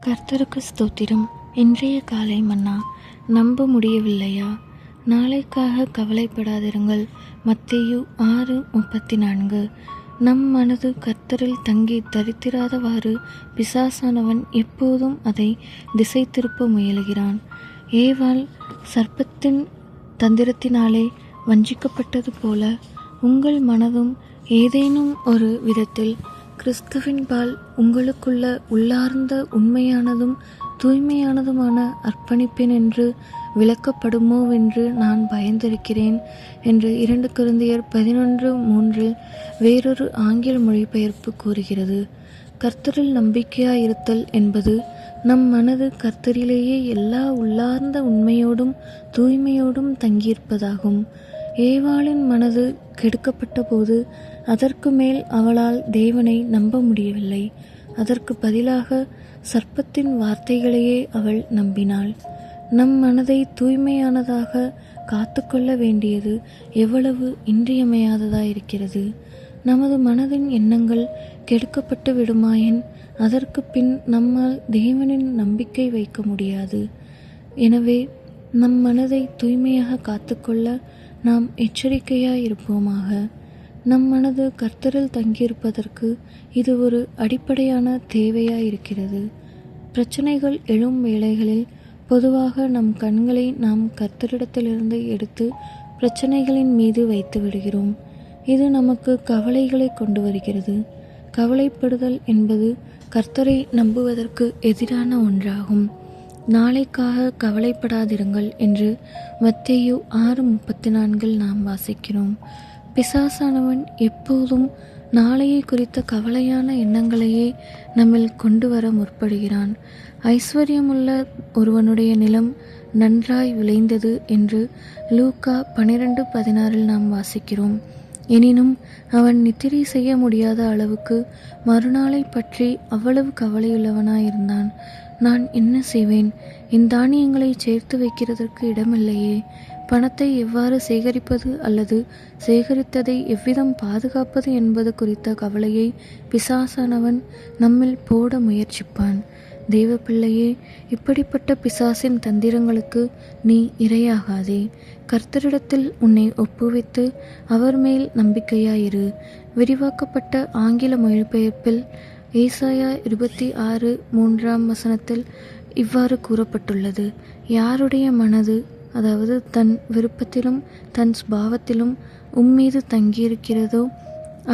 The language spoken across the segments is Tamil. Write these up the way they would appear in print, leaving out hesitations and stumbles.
கர்த்தருக்கு ஸ்தோத்திரம். இன்றைய காலை மன்னா. நம்ப முடியவில்லையா? நாளைக்காக கவலைப்படாதிருங்கள். மத்தேயு 6:34. நம் மனது கர்த்தரில் தங்கி தரித்திராதவாறு பிசாசானவன் எப்போதும் அதை திசை திருப்ப முயலுகிறான். ஏவாள் சர்ப்பத்தின் தந்திரத்தினாலே வஞ்சிக்கப்பட்டது போல உங்கள் மனதும் ஏதேனும் ஒரு விதத்தில் கிறிஸ்துவின்பால் உங்களுக்குள்ள உள்ளார்ந்த உண்மையானதும் தூய்மையானதுமான அர்ப்பணிப்பேன் என்று விளக்கப்படுமோவென்று நான் பயந்திருக்கிறேன் என்று 2 கொரிந்தியர் 11:3 வேறொரு ஆங்கில மொழிபெயர்ப்பு கூறுகிறது. கர்த்தரில் நம்பிக்கையாயிருத்தல் என்பது நம் மனது கர்த்தரிலேயே எல்லா உள்ளார்ந்த உண்மையோடும் தூய்மையோடும் தங்கியிருப்பதாகும். ஏவாளின் மனது கெடுக்கப்பட்ட போது அதற்கு மேல் அவளால் தேவனை நம்ப முடியவில்லை. அதற்கு பதிலாக சர்ப்பத்தின் வார்த்தைகளையே அவள் நம்பினாள். நம் மனதை தூய்மையானதாக காத்து கொள்ள வேண்டியது எவ்வளவு இன்றியமையாததாயிருக்கிறது. நமது மனதின் எண்ணங்கள் கெடுக்கப்பட்டு விடுமாயின் அதற்கு பின் நம்மால் தேவனின் நம்பிக்கை வைக்க முடியாது. எனவே நம் மனதை தூய்மையாக காத்துக்கொள்ள நாம் எச்சரிக்கையாயிருப்போமாக. நம் மனது கர்த்தரில் தங்கியிருப்பதற்கு இது ஒரு அடிப்படையான தேவையாயிருக்கிறது. பிரச்சனைகள் எழும் வேளைகளில் பொதுவாக நம் கண்களை நாம் கர்த்தரிடத்திலிருந்து எடுத்து பிரச்சனைகளின் மீது வைத்து விடுகிறோம். இது நமக்கு கவலைகளை கொண்டு வருகிறது. கவலைப்படுதல் என்பது கர்த்தரை நம்புவதற்கு எதிரான ஒன்றாகும். நாளைக்காக கவலைப்படாதிருங்கள் என்று மத்தேயு 6:34 நாம் வாசிக்கிறோம். பிசாசானவன் எப்போதும் நாளையை குறித்த கவலையான எண்ணங்களையே நம்மில் கொண்டு வர முற்படுகிறான். ஐஸ்வர்யமுள்ள ஒருவனுடைய நிலம் நன்றாய் விளைந்தது என்று லூக்கா 12:16 நாம் வாசிக்கிறோம். எனினும் அவன் நித்திரை செய்ய முடியாத அளவுக்கு மறுநாளை பற்றி அவ்வளவு கவலையுள்ளவனாயிருந்தான். நான் என்ன செய்வேன்? என் தானியங்களை சேர்த்து வைக்கிறதற்கு இடமில்லையே. பணத்தை எவ்வாறு சேகரிப்பது அல்லது சேகரித்ததை எவ்விதம் பாதுகாப்பது என்பது குறித்த கவலையை பிசாசானவன் நம்மில் போட முயற்சிப்பான். தேவ பிள்ளையே, இப்படிப்பட்ட பிசாசின் தந்திரங்களுக்கு நீ இரையாகாதே. கர்த்தரிடத்தில் உன்னை ஒப்புவித்து அவர் மேல் நம்பிக்கையாயிரு. விரிவாக்கப்பட்ட ஆங்கில மொழிபெயர்ப்பில் ஏசாயா 26:3 இவ்வாறு கூறப்பட்டுள்ளது. யாருடைய மனது, அதாவது தன் விருப்பத்திலும் தன் சுபாவத்திலும் உம்மீது தங்கியிருக்கிறதோ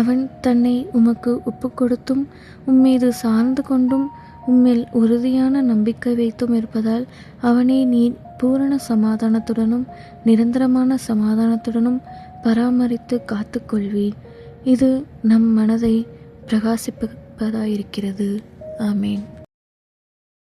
அவன் தன்னை உமக்கு ஒப்புக்கொடுத்தும் உம்மீது சார்ந்து கொண்டும் உம்மேல் உறுதியான நம்பிக்கை வைத்தும் இருப்பதால் அவனை நீ பூரண சமாதானத்துடனும் நிரந்தரமான சமாதானத்துடனும் பராமரித்து காத்துக்கொள்வி. இது நம் மனதை பிரகாசிப்பதாயிருக்கிறது. ஆமேன்.